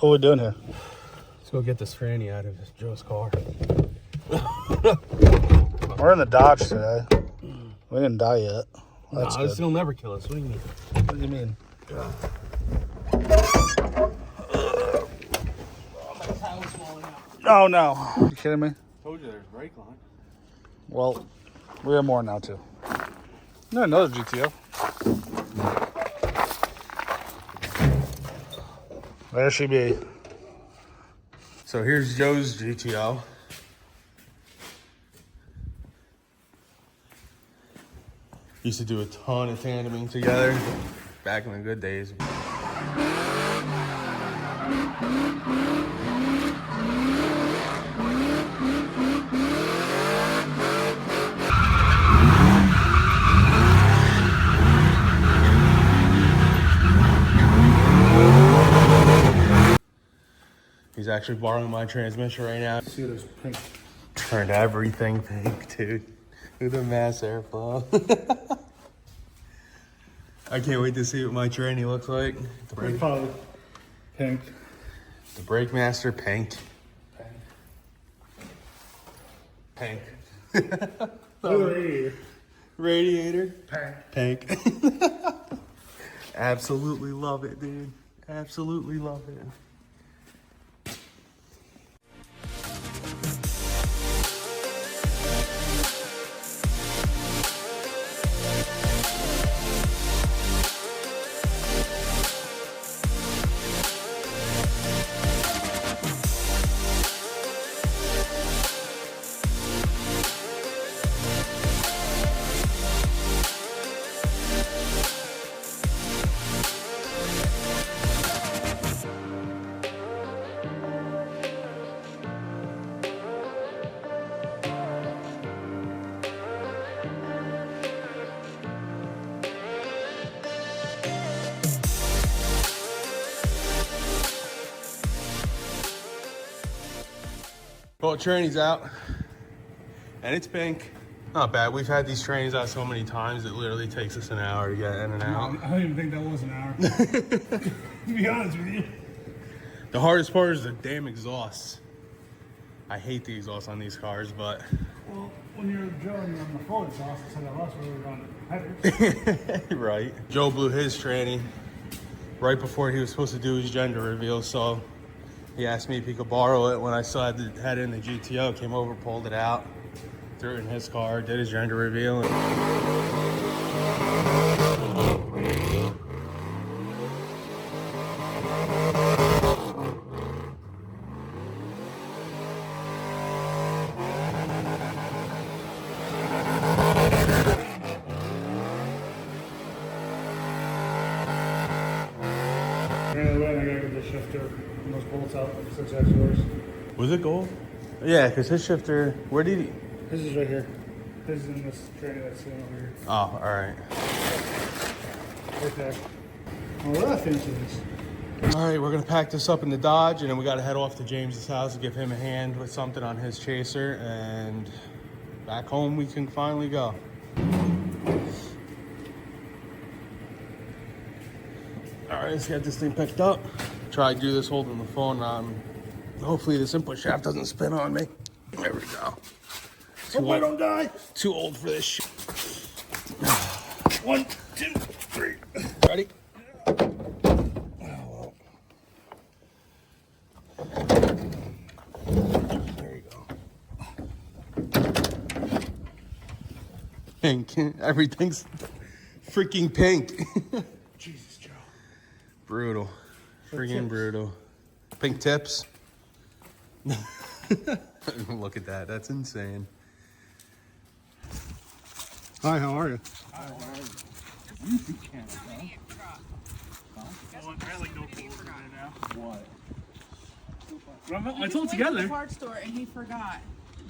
What are we doing here? Let's go get this franny out of Joe's car. We're in the Dodge today. We didn't die yet. That's This will never kill us. What do you mean? What do you mean? Oh no. You kidding me? Told you there's brake line. Well, we have more now too. No, another GTO. There she be. So here's Joe's GTO. Used to do a ton of tandeming together back in the good days. He's actually borrowing my transmission right now. See, there's pink. Turned everything pink, dude. Look at the mass airflow. I can't wait to see what my tranny looks like. The brake, Probably pink. the brake master pink. Pink. Radiator. Radiator. Pink. Pink. Absolutely love it, dude. Absolutely love it. Well, tranny's out, and it's pink. Not bad. We've had these trannies out so many times, it literally takes us an hour to get in and out. I don't even think that was an hour. To be honest with you. The hardest part is the damn exhausts. I hate the exhaust on these cars, but... Well, when you're drilling on the full exhaust instead of us, we were on headers. Right. Joe blew his tranny right before he was supposed to do his gender reveal, so he asked me if he could borrow it when I still had it in the GTO. Came over, pulled it out, threw it in his car, did his gender reveal. Ran away and I gotta get the shifter and those bolts out, 6 yours. Was it gold? Yeah, because his shifter, where did he? This is right here. This is in this training that's sitting over here. Oh, all right. Right there. Oh, what that fancy is. All right, we're gonna pack this up in the Dodge, and then we gotta head off to James's house to give him a hand with something on his chaser, and back home we can finally go. All right, let's get this thing picked up. Try to do this holding the phone. Hopefully this input shaft doesn't spin on me. There we go. Hope I don't die. Too old for this shit. 1, 2, 3. Ready? There you go. Pink. Everything's freaking pink. Jesus, Joe. Brutal. Freaking tips. brutal. Pink tips. Look at that. That's insane. Hi, how are you? It's all Went to together. the parts store and he forgot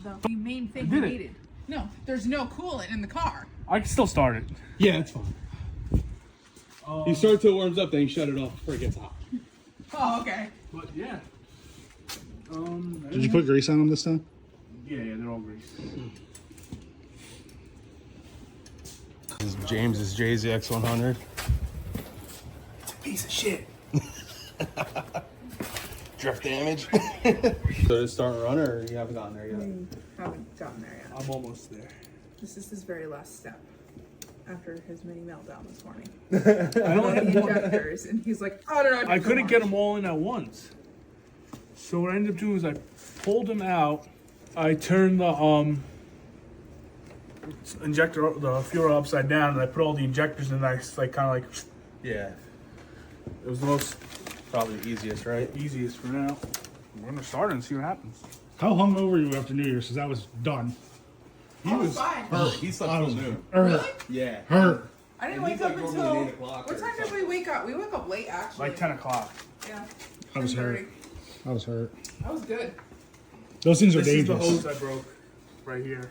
the main thing he needed. No, there's no coolant in the car. I can still start it. Yeah, it's fine. You start till it warms up, then you shut it off before it gets hot. Oh, okay. But yeah. Did you put grease on them this time? Yeah, they're all greased. This is James's JZX 100. Piece of shit. Drift damage. So it's starting to run, or you haven't gotten there yet? Haven't gotten there yet. I'm almost there. This is his very last step after his mini meltdown this morning. I don't The have more. injectors, and he's like, oh, no, I couldn't get them all in at once. So what I ended up doing is I pulled them out. I turned the injector, the fuel upside down, and I put all the injectors in. And I like kind of like Yeah. it was the most Probably the easiest, right? easiest for now. We're gonna start it and see what happens. How hungover were you after New Year's? Because I was done. He was fine. He slept till noon. Really? Yeah. Hurt. I didn't And wake he's up like until. normally 8 o'clock What or time did something. we wake up? We woke up late, actually. Like 10 o'clock. Yeah. I was 10:30. hurt. I was hurt. That was good. Those things are This is the dangerous. hose I broke right here.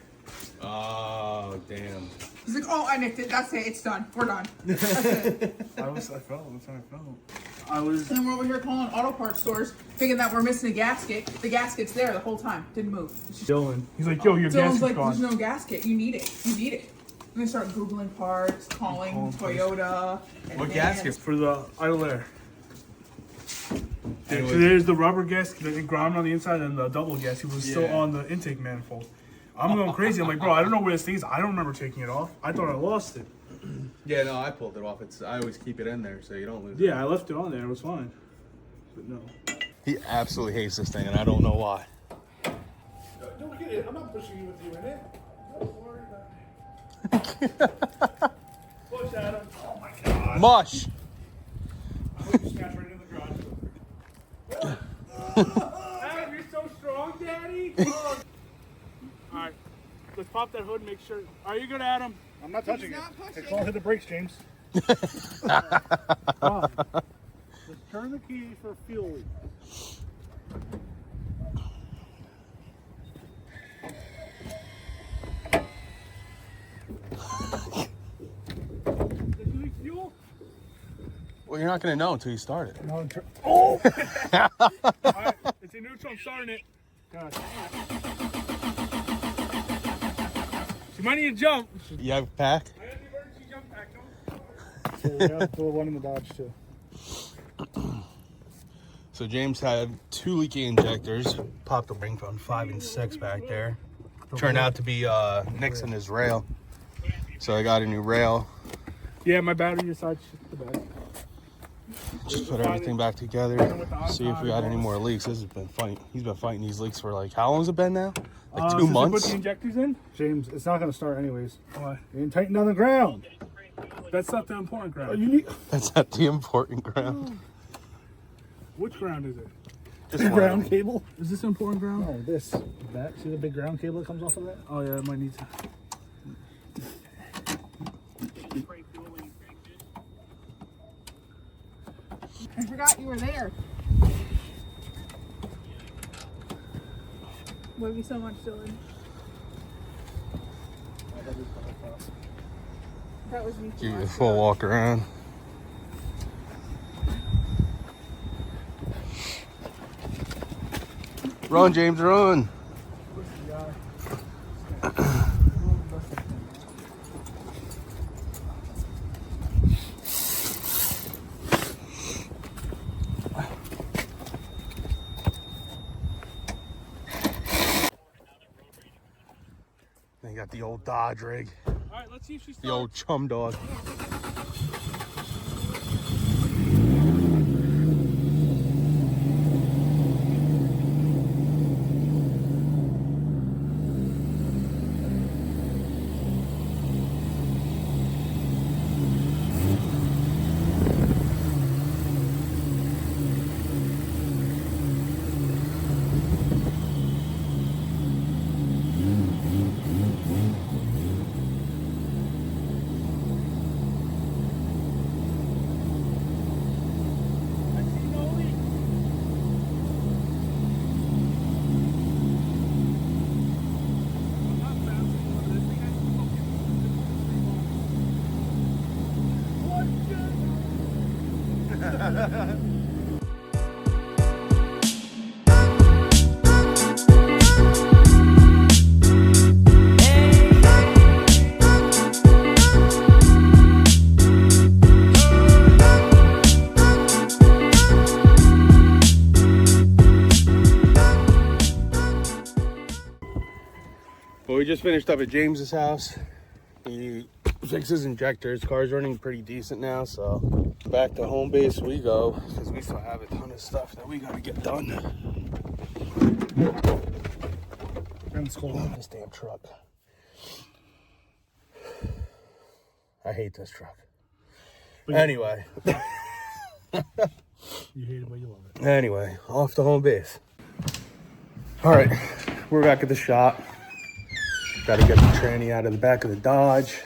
Oh, damn. He's like, oh, I nicked it. That's it. It's done. We're done. That's it. I felt. That's how I felt. I was. And then we're over here calling auto parts stores, thinking that we're missing a gasket. The gasket's there the whole time. Didn't move. It's just- Dylan. He's like, yo, your gas Dylan's is like, gone. there's no gasket. You need it. You need it. And they start Googling parts, calling Toyota. And What then- gasket? For the idle air. And it So was- there's the rubber gasket that ground on the inside and the double gasket was still Yeah. on the intake manifold. I'm going crazy. I'm like, bro, I don't know where this thing is. I don't remember taking it off. I thought I lost it. Yeah, no, I pulled it off. I always keep it in there so you don't lose it. Yeah, I left it on there. It was fine. But no. He absolutely hates this thing, and I don't know why. Don't get it. I'm not pushing you with you in it. Don't worry about it. Push Adam. Oh my god. Mush! I hope you smash right in the garage. Adam, you're so strong, Daddy. All right. Let's pop that hood and make sure. Are you good, Adam? I'm not touching He's it. not pushing. Hey, come on, hit the brakes, James. Come on. Just turn the key for fuel leak. Did you leak fuel? Well, you're not going to know until you start it. No, oh! All right. It's in neutral. I'm starting it. God. You might need to jump. You have a pack? I got the emergency jump pack. So we have to throw one in the Dodge too. So James had 2 leaky injectors. Popped the ring on 5 and 6 back there. Turned out to be nicks in his rail. So I got a new rail. Yeah, my battery decided to shit the bag. Just put everything back together. See if we got any more leaks. This has been fighting. He's been fighting these leaks for like, how long has it been now? Like 2 Since you months? put the injectors in? James, it's not going to start anyways. Why? You ain't tighten down the ground. That's not the important ground. You need That's not the important ground. Which ground is it? Just the one of ground them. cable. Is this important ground? No, this. That. See the big ground cable that comes off of that? Oh yeah, it might need to. I forgot you were there. Love you so much, Dylan. That was me. Give you a full walk around. Run, James, run. They got the old Dodge rig, All right, let's see if she starts. the old chum dog. Well, we just finished up at James's house. He fixed his injector. His car's running pretty decent now, so back to home base we go, because we still have a ton of stuff that we gotta get done. It's cold. This damn truck. I hate this truck. But Anyway. you hate it, but you love it. Anyway, off to home base. All right, we're back at the shop. Got to get the tranny out of the back of the Dodge.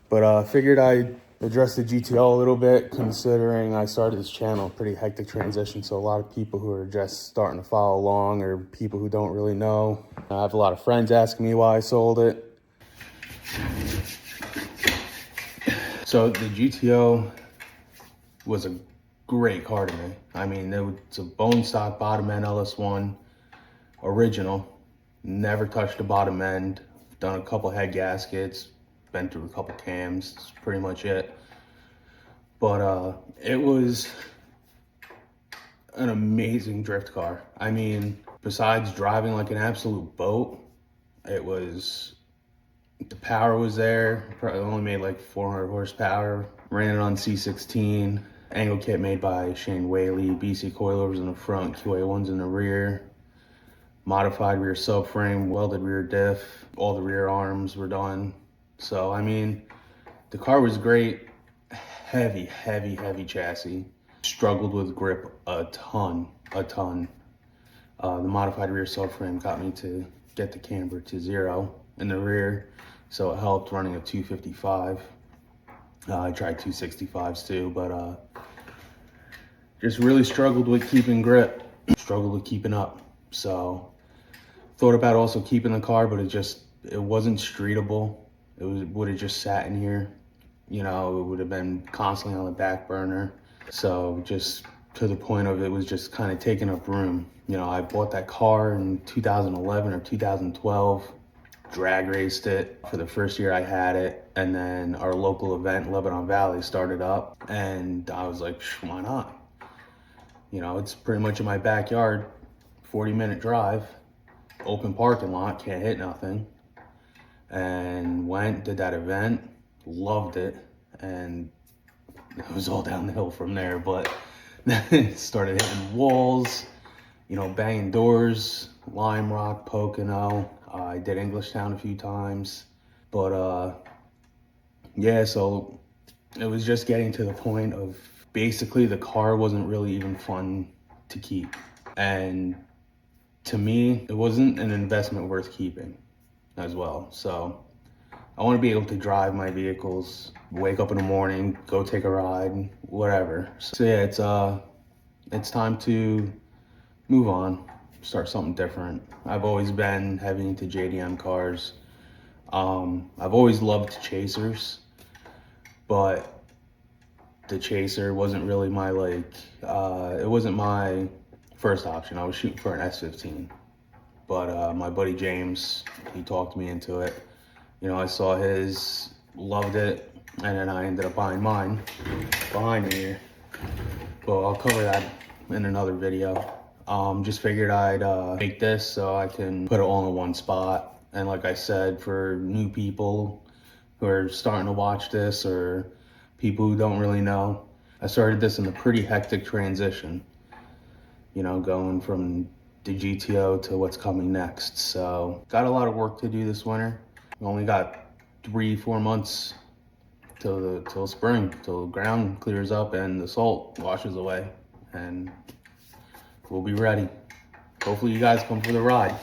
But figured I'd address the GTO a little bit, considering I started this channel, pretty hectic transition. So a lot of people who are just starting to follow along, or people who don't really know. I have a lot of friends asking me why I sold it. So the GTO was a great car to me. I mean, it's a bone stock bottom end LS1 original. Never touched the bottom end. Done a couple head gaskets, been through a couple cams. That's pretty much it. But it was an amazing drift car. I mean, besides driving like an absolute boat, it was, the power was there. Probably only made like 400 horsepower. Ran it on C16. Angle kit made by Shane Whaley. BC coilovers in the front, QA1s in the rear. Modified rear subframe, welded rear diff. All the rear arms were done. So, I mean, the car was great. Heavy, heavy, heavy chassis. Struggled with grip a ton. The modified rear subframe got me to get the camber to 0 in the rear. So it helped running a 255. I tried 265s too, but just really struggled with keeping grip. Struggled with keeping up. So thought about also keeping the car, but it wasn't streetable. It would have just sat in here. You know, it would have been constantly on the back burner. So just to the point of it was just kind of taking up room. You know, I bought that car in 2011 or 2012, drag raced it for the first year I had it. And then our local event, Lebanon Valley, started up. And I was like, why not? You know, it's pretty much in my backyard, 40-minute drive, open parking lot, can't hit nothing. And went, did that event, loved it, and it was all down the hill from there. But then started hitting walls, you know, banging doors, Lime Rock, Pocono. I did Englishtown a few times, but yeah, so it was just getting to the point of basically the car wasn't really even fun to keep. And to me, it wasn't an investment worth keeping as well. So I want to be able to drive my vehicles, wake up in the morning, go take a ride, whatever. So yeah, it's time to move on, start something different. I've always been heavy into JDM cars. I've always loved Chasers, but the Chaser wasn't really my, it wasn't my first option. I was shooting for an S15. But my buddy James, he talked me into it. You know, I saw his, loved it, and then I ended up buying mine behind me here. Well, I'll cover that in another video. Just figured I'd make this so I can put it all in one spot. And like I said, for new people who are starting to watch this, or people who don't really know, I started this in a pretty hectic transition. You know, going from the GTO to what's coming next. So got a lot of work to do this winter. We only got 3-4 months till spring, till the ground clears up and the salt washes away, and we'll be ready. Hopefully you guys come for the ride.